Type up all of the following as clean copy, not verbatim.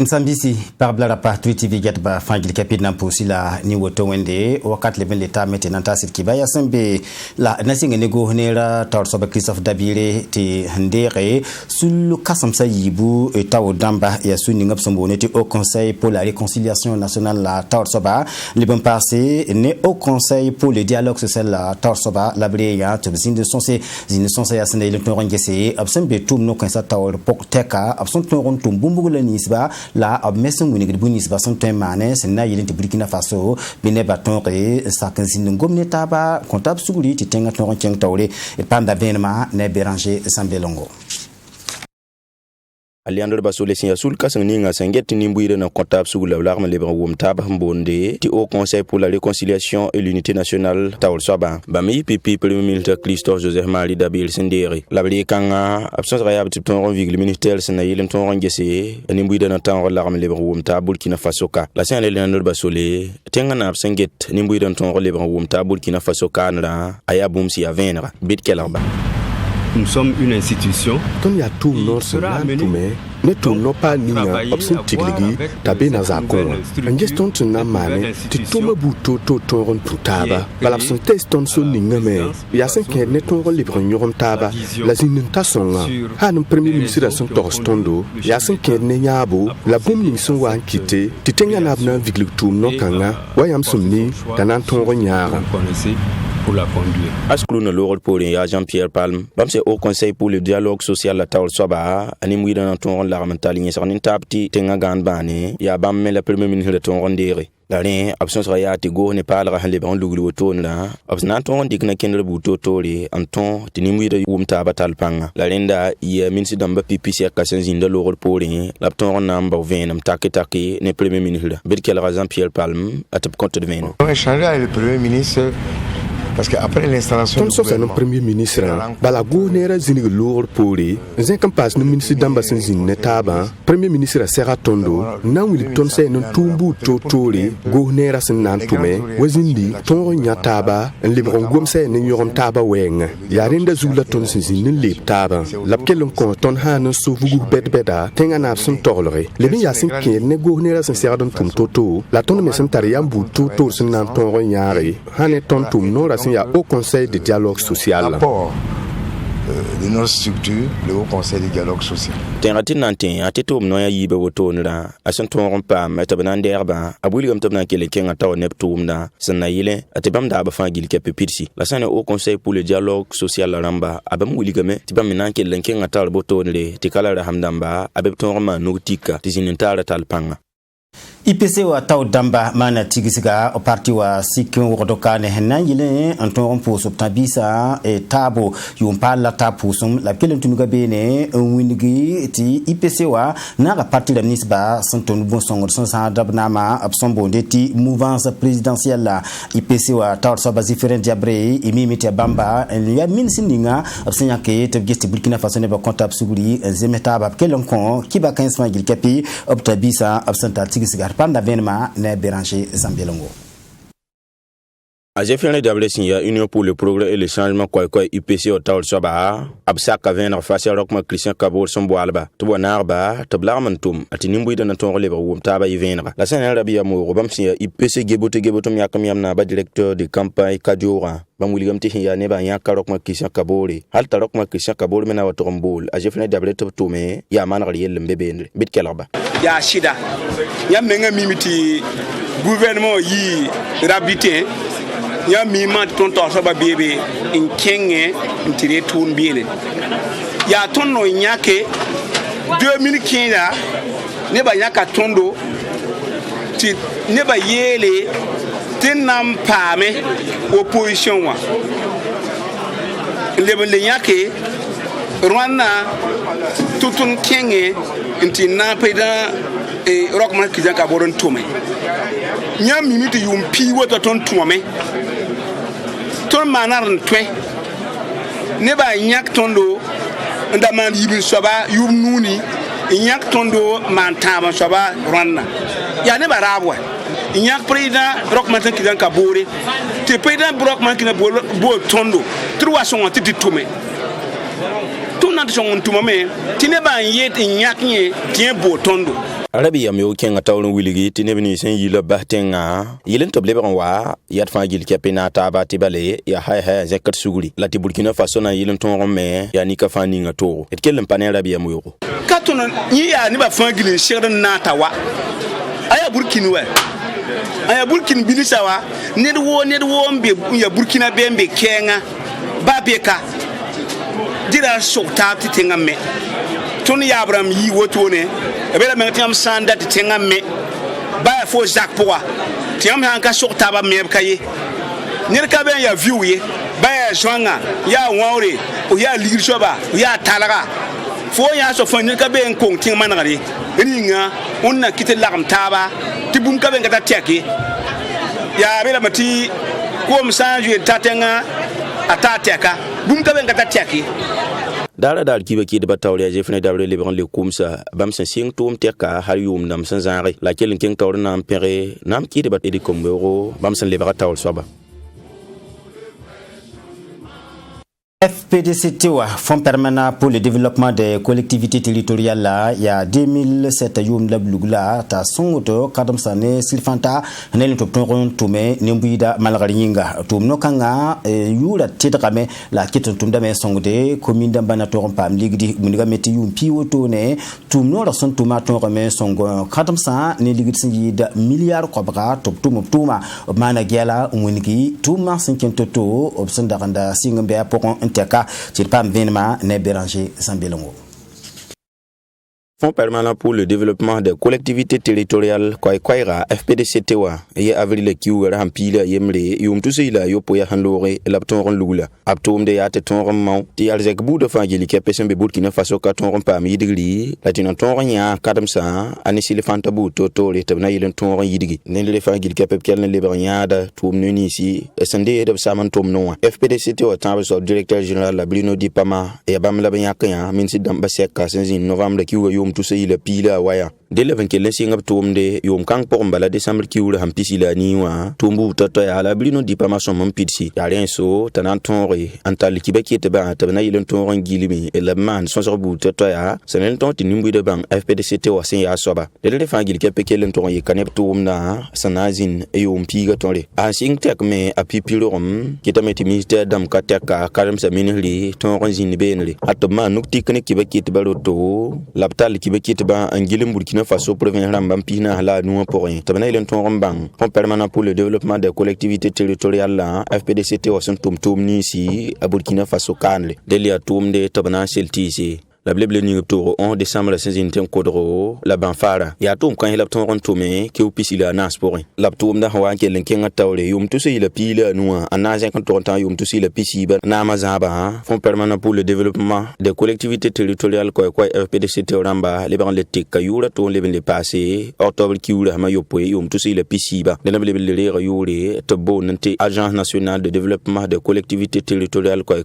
Nsambisi parblara pa TV get ba fangil kapit nan posila ni woto wende wakat leben leta maintenant tasir kibaya sembe la nasinga nego honera tor soba Christophe Dabire ti ndere sul kasamsa yibu taw damba ya suni ngap somboneti au conseil pour la réconciliation nationale la tor soba leben passé né au conseil pour le dialogue social la tor soba la breya to zinde sonse ya sene le ton ngese absembe tum no kansa taw pokteka abson ton tum bumbugula nisba la abmeson woni gidi bunis ba son temane senna yelente Burkina Faso bine baton re sakanzin ngomne taba comptable suguri ti tenga ton keng tawre e panda venema ne Béranger Sambelongo Aliandre Basole Signa Soul Kasangninga Sanget Nimbuire na comptable sous la larme les brawum tab mbonde ti au conseil pour la réconciliation et l'unité nationale Taol Soba Bami pipi premier ministre Christophe Joseph Marie Dabire Sendere la bli kanga absence réable ti ton vigile ministère sena yelem ton ngese Nimbuire na tan larme les brawum tab Burkina Faso ka la sen Aliandre Basole tenga na Sanget Nimbuire na ton les brawum tab Burkina Faso ka na aya bumsi a venra bit kelarba. Nous sommes une institution qui a tout notre ne tout non pas ni option tigligi tabe na zakon ngeston tuna mane ti toma buto to toron putaba bala son teston so ningame ya sen ke ne to libre nyorom taba la zininta songa han premier ministre son torstondo ya sen ke ne nyabo la bom ni son wa kite ti tenga na bna viglu tum no kanga wayam sumni tanan ton nyara pour la conduire. Asclou le pour Jean-Pierre Palme, c'est au conseil pour le dialogue social la Taol Soba, animé dans ton l'armental ni sur tapti tenga ganbane, ya bam la premier ministre de ton rondere. La reine absence rayati go ne parle à l'ébran luglu tona, absnaton digna kendre buto tori, anton tinimui de umtaba talpanga. La lenda y minsi damba pipi kasen zinda l'or pour l'apton namba venam take ne premier ministre. Birkel Jean-Pierre Palme, à top compte de veno. On a échangé avec le premier ministre. Parce qu'après l'installation du premier ministre, Balago n'era zinig lourd pour lui. Zin campas no ministre d'ambassade netaba, premier ministre Serra Tondo, na will tonse no tumbu totori, go n'era senan tume, wazindi, ton nyataba, en libron gomse ne yoron taba weng. Yarinda zula tonse zin lip taba. Lapkelon kon ton han so vugu beda, tengan absent tolere. Lebi yasin ke ne go n'era sen serra don tum toto, la ton me sentariam bu toto senan ton nyare. Hane ton tum no il y a au conseil de dialogue social. Rapport de notre structure, le haut conseil de dialogue social. Tenratin nantin ateto mnoya yibe wotonra asanton rompa metabanande erba abuligam tabna kele kenga taw neptumna sanna yile atebam da ba fangil ke pepirsi la sana au conseil pour le dialogue social la ramba abam wuligame tibam nanke lenkenga taw botonre tikala rahamdamba abebton roma nutika tizinintara talpanga IPC wa taw damba mana tigisiga o parti wa sikin wodoka ne henangile anton po subtabisa e tabo yumpa la tapu sum la kelen tunuga bene winigi ti IPC wa na ga parti la nisba santon bon songo sansa dabnama absombo ti mouvance présidentielle la IPC wa taw so basi feren diabre imimiti bamba ya min sindinga absenya ke te gesti Burkina Faso ne ba comptable suguri zemeta ba kelen kon kiba 15 magil kapi obtabisa absenta tigisiga panda venema ne Béranger Sambelongo. J'ai fait un double signe Union pour le progrès et le changement quoi IPC au Taol Soba absaka venir face à Rockma Christian Kabor son boalba to bonarba to blarmantum atinimbu de ton relève ou taba y venir la scène arabia mo robam si IPC gebotum yakam yamna ba directeur de campagne Kadiora bamuligam ti ya ne ba yakka Rockma Christian Kabori hal ta Rockma Christian Kabor mena wa tombol a j'ai fait un double to me ya man riel mbebe bit kelaba ya shida ya menga mimiti gouvernement yi rabité ya mi ma ton to so ba bebe in kenge ntire tun biene ya ton no nyake 2015 ne ba nyaka tondo ti ne ba yele tinam pame opposition wa le nyake Rwanda tutun kenge ntina peda e Rockman Kizan Kaboron tome nyam mimiti yumpi wota ton tuame ton manar ntwe ne ba nyak tondo ndaman yibin soba yum nuni nyak tondo mantama soba Rwanda ya ne barabwa nyak president Rockman Kizan Kabore te president Rockman Kizan bo tondo trois sont titi tume tout n'a son tumame tine ba yet nyak nye tien bo tondo Arabi am yo kenga tawlon wiligi tinebni sen yila bahtenga yilen to bleban wa yat fa gil kapena taba tibale ya hay zakat suguri lati Burkina Faso na yilen ton romme ya ni ka fani ngato et kelen pane Arabi am yo katono ni ya ni ba fa gil shirdan nata wa aya Burkina wa aya Burkina bilisa wa ned wo mbe ya Burkina bembe kenga babeka dira sokta tinga me ton ya Abraham yi woto ne ebela menga sanda tinga me ba fo Jacques poa tiam han ka sokta ba me kaye nir ka ben ya view ye ba ya zwanga ya wore o ya ligir soba ya talaga fo ya so fo nir ka ben kong ting manari ringa onna kitel lagam taba tibum ka ben ka teke ya bela mati ko msanju tatenga atateka bum ka ben ka teke dara dal kiba ki de batawle je fene dabre le ban le kumsa bam sen sing tum teka har yum nam san zare la kelen ken tawre nam pere nam ki de bat edi kombero bam sen le batawle soba FPDC Tewa, Fonds permanent pour le développement des collectivités territoriales là, il y a 2007 yum la blugla ta songoto kadam sane silfanta nelen to ton tume nembuida malgaringa tumno kanga yura tidrame la kiton tumda me songode commune d'ambana to pam ligdi muniga meti yum piwoto ne tumno la son tuma to reme songo kadam sa ne ligdi singi da milliard kobra top tuma mana gela umunigi tuma 50 toto obsen daranda singombe apon teka ci pam venema ne Béranger Sambelongo. Fonds permanent pour le développement des collectivités territoriales Kwaira FPDC Tewa et avril kiu rampila yemre yum tusila yopo ya handore lapton lugula aptom de yate ton maw ti alzek bu de fangeli ke pesembe Burkina Faso ka ton pam yidigi latina ton nya kadamsa anisile fanta bu totore tabna yilen ton yidigi ne le fangeli ke pepkel ne libernya da tum nuni si sende de saman tom no FPDC Tewa tambe so directeur général la Bruno Dipama e bam la banya kan minsi damba sekka sen novembre kiu yum tusay la pila waya de le vankel singap tumde yom kang por mbala décembre ki wula hampisi la niwa tumbu toto ya la Bruno Dipama son mpitsi ya rien so tanan tonre antal ki bakete ba tabna yilen tonron gilimi e la man son sorbu toto ya senen ton tinimbu de bang FPDC te wasen ya soba de le fangil ke pekelen ton ye kanep tumna sanazin e yom piga tonre a sing tek me a pipilorum kitameti ministère dam kateka karam sa minri tonron zin benri atma nukti kene ki bakete baroto laptal ki bakete ba angilim Burkina Faso province rambam pina la nous pour rien tabana ilen ton rambang Fonds permanent pour le développement des collectivités territoriales là FPDC te wasen tum ni si a Burkina Faso kanle delia tum de tabana seltisi la bleble ni tour 11 décembre la saison ten kodro la banfara ya tum kan la ton rontume ke upisi la nas pour la tum da hawa ke len kenga tawle yum to se la pila noa anaja kan ton yum to se la pisi ba na mazaba Fonds permanent pour le développement des collectivités territoriales quoi FPDC te ramba le ban le tikayura to le ben le passé octobre kiura ma yopo yum to se la pisi ba de la bleble le yure to bonante agence nationale de développement des collectivités territoriales quoi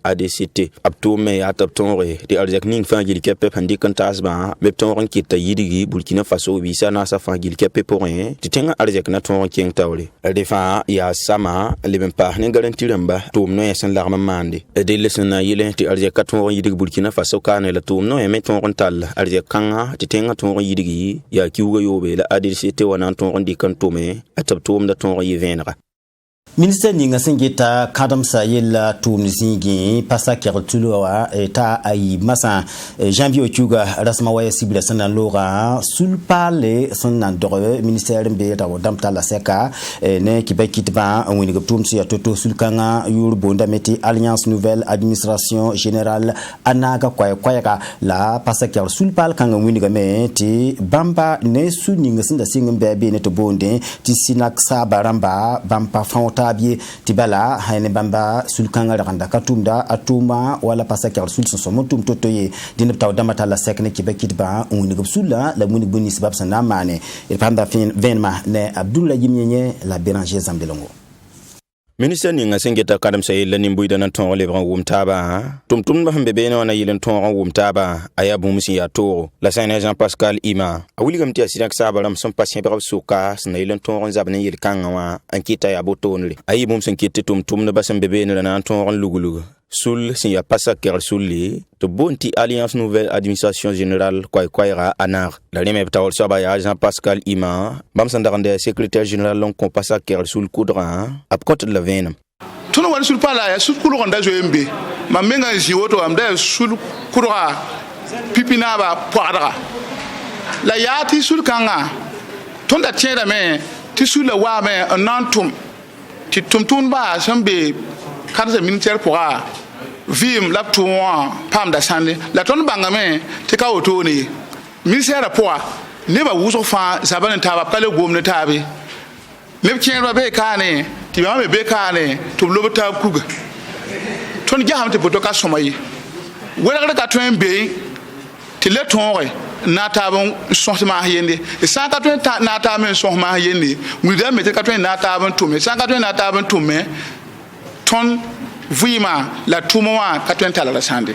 ADCT aptume ya taptonre de ning fangil kepe handi kan tasba me ton ran kita yidigi Burkina Faso visa na sa fangil kepe porin titenga arjek na ton king tawle defa ya sama le ben pa ne garanti ramba tum no yasan larma mande de lesna yile ti arjek ka ton yidigi Burkina Faso kana la tum no me ton ran tal arjek kanga titenga ton yidigi ya kiuga yobe la ADCT wana ton ran di kan tume atab tum da ton yivenra Ministre ninga singita kadam sa yela tum zingi pasa kertuluwa ta ay masa janvier otuga rasma waya sibla sanan lora sulpale sanan dore ministère mbe ta wadamta la seka ne kibakitba woni goptum si toto sulkanga yur bonda meti alliance nouvelle administration générale anaga kwayaka la pasa ker sulpal kanga woni game ti bamba ne su ninga sinda singmbe be ne to bonde ti sinak sa baramba bamba fawta biye tibala hayne bamba sulkanga randa katumda atuma wala pasaka sul so motum totoye dina taw damata la sekne kibekit ba uni gubsula la muni boni sabab sana mane e panda venma ne Abdoulaye Jimnyenye la Béranger Sambelongo. Ministre ninga sengeta kadam say la nimbuida na ton le bran wumtaba tum ba hambe bena wana yilen ton wumtaba aya bumsi ya to la Saint Jean Pascal Ima awuli gamti asirak sabaram son patient ba suka sna yilen ton zabne yil kanga wa ankita ya botonle ayi bumsen kitte tum na basam bebe na ton lugulugu sul sin ya pasa ker sulli to bonti Alliance Nouvelle Administration Générale Kwaira anar la reme tawol soba ya Jean-Pascal Ima bam sandarande secrétaire général lon ko pasa ker sul coudra ap côté de la veine tono wani sul pala ya sul kulu gonda joembe ma menga jiwoto am da sul kurwa pipina ba poadra la yati sul kanga tonda tieda me ti sul la wa me nantum ti tumtun ba sambe karze militaire pour vim la tour pam da sande la ton banga me ti ka oto ni ministère pour ne ba wuso fa saban ta ba kale gomna tabe ne kien ba be kane ti ba me be kane to lo ta kuga ton jaham te boto ka somayi wala ka ton be ti le ton na ta bon sohma yende e 180 na ta men sohma yende mu da me te 80 na ta bon to me 180 na ta bon to me ton vima la tumoa 80 la sande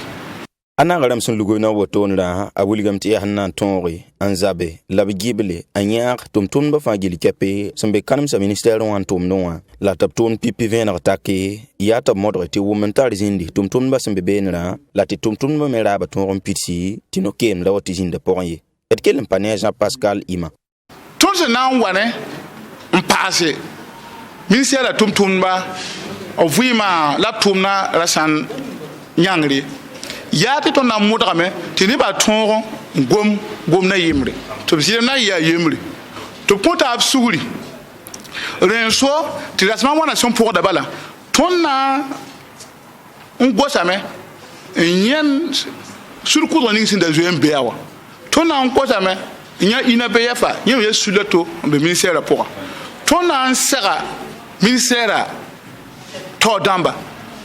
ana garam sun lugo na woto nda a wuligam ti hanna tonri anzabe labgible anyar tumtum ba fagili kepe sambe kanam sa ministère wan tum noa la tapton pipi vener take ya tab modre ti womentar zindi tumtum ba sambe benra la ti tumtum ba mera ba ton pitsi tino kem la woti zinde porye et quel pané Jean-Pascal Ima ton se na wane mpasse ministère la tumtum ba o vima la tumna rasan nyangri yati to na mudrame tini ba tongo gom na yimre to bisire na ya yimre to ponta absuri renso ti rasma wana son pour da bala tonna ngosame nyen sur ko do ning sinda joem beawa tonna ngosame nya ina beyafa nyen ye sulato be ministère pour tonna nsera ministère to damba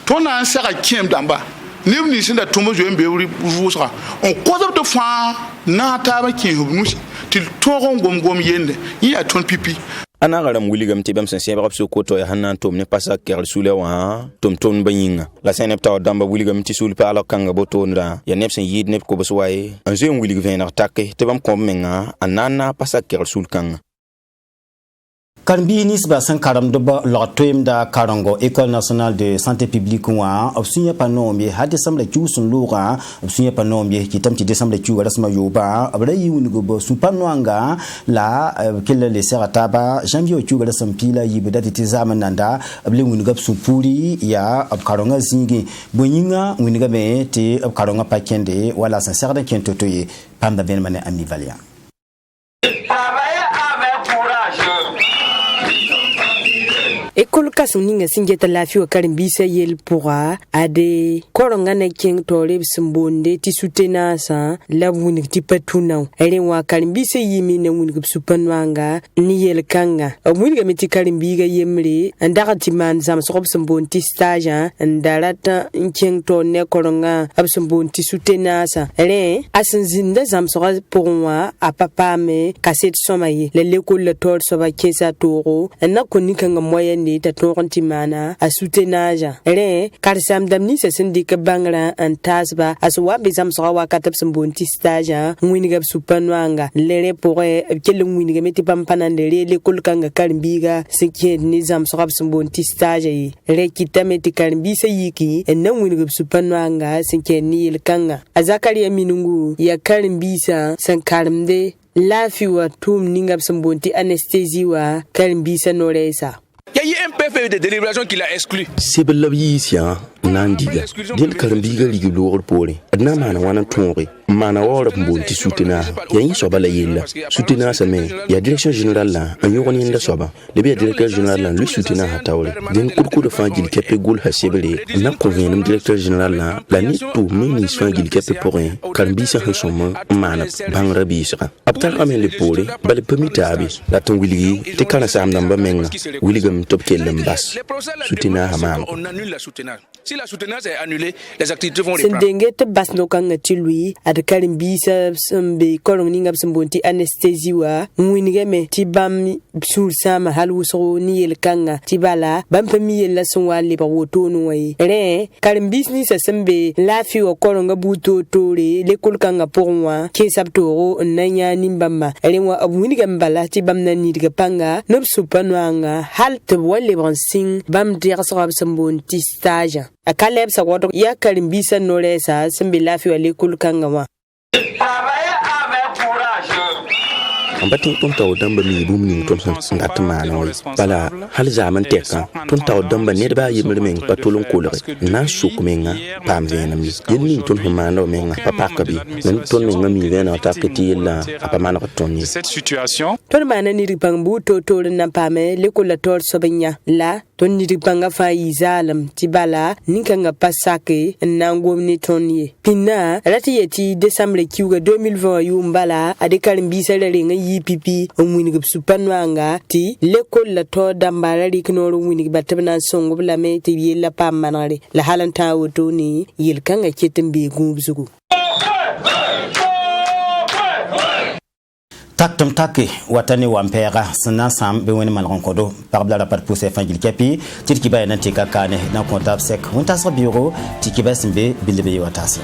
tonna nsera kiem damba nim ni sinda tomo jo embe wuri vusra on kozo to fa na ta ba ki hubnusi til togon gom yende yi a ton pipi ana garam wuligam ti bam sense ba so koto ya hanan tom ne pasa ker sule wa tom ton banyinga la senep taw damba wuligam ti sul pa ala kanga botonra ya nep sen yid nep ko boswaye an je wulig vener takke te bam kom menga anana pasa ker sul kanga Karbi Nisba Sankaram Doba Lortoim da Karango, École nationale de santé publique, obsunya panomie, had décembre Chusun Lura, obsunya panomie, qui tam décembre Chu Rasma Yoba, Abrayi Unigobo, Supanoanga, la Killa les Serataba, Janvier Chu Rasampila, Yibeda de Tizamananda, Able Winigab Supuri, Ya, of Karonga Zingi, Buninga, Winigame, Te of Karonga Pakende, Wala Sansarda Kentotoye, Panda Benmane Amivalia. École Kassoninga Singeta Lafio Karimbisa Yel Pura, Ade, Korongana King Torib Sumbonde, Tisutenasa, La Wunik Tipatuna, Erewa Karimbisa Yimin and Winik Supanwanga, Niel Kanga, a Wilgamiti Karimbiga Yemri, and Daratiman Zamsop Sumbon Tistaja, and Darata in King Torne Koronga, Absumbon Tisutenasa, Ere, Asenzinda Zamsora Purwa, a Papame, Cassette Somaye, Le Leco Le Tor Soba Kesa Toro, and Nakonikanga Moyen. Ta toronti mana a soutenaja re karsam damni se sindika bangra an tasba aswa bezam sawa katap sumbonti staja ngwiniga supanwanga lere pore kele ngwiniga meti pampana ndere le kolkanga karimbiga sikye nizam sawa sumbonti staja yi re kitameti karimbisa yiki en ngwiniga supanwanga sikye ni ilkanga azakari aminungu ya karimbisa sankarimde lafiwa tum ningab sumbonti anesthesie wa karimbisa noresa. Il y a eu un PFE de délibération qui l'a exclu. C'est bel labiyisia nandiga den karambiga ligi lor pore adna mana wana tonre mana wora mbonti sutena ya yin soba la yella sutena sa me ya direction générale la an yoni nda soba le bi directeur général la lui sutena hatawle den kurku de fangil kepe gol hasebele na convenum directeur général la ni to mini fangil kepe pore karambisa hasoma mana bangra bisra aptal amen le pore bale pemitabi la tongwili te kana sam namba menga wiligam top kellem bas sutena hamam on annule la soutenance. Si la soutenance est annulée, les activités vont reprendre. Sendengete basno kanga tilui adakarim bisa sambe kolongninga sambonti anesthesie wa mwinigame tibam sul sama halusro ni el kanga tibala bampami el lasonwa le bawoto no wai re karim business sambe lafi wa kolonga buto tore le kolkanga porwa ke sabtoro nanya nimbamba elenwa abwinigam bala tibam nani diga panga nob supanwanga halt wale bransing bam dir sorab sambonti stage a kaleb sa wato ya karin bisa nore sa sun bi lafiya le kulkan gawa ambatin ton taw damba mi bum ni ton ndat maano bala hal zaman teka ton taw damba ne ba yimre men patulun kulare na suk menga pam vena mi yelni ton maano menga papa kabi men ton menga mi vena ta kiti la apa mana ton ni cette situation ton mana ni ripambu to na pame le kulator sobenya la ton ni ripanga fa izalam tibala ninkanga pasake na ngomni tonye pina rati yeti décembre kiuga 2020 yumbala ade karim bisale renga pipi omwini supanwanga ti lekol la to dambara riknoro wini batabna songo bla me ti yella pam manare la halanta woto ni yel kanga ketembe gumzugu taktum taki watani wampera sna sam be woni mal ronkodo parbla la pat pousse fangil kapi tirki bay nan tika kane na comptable sec wonta so bureau tiki basimbe bilbe watasa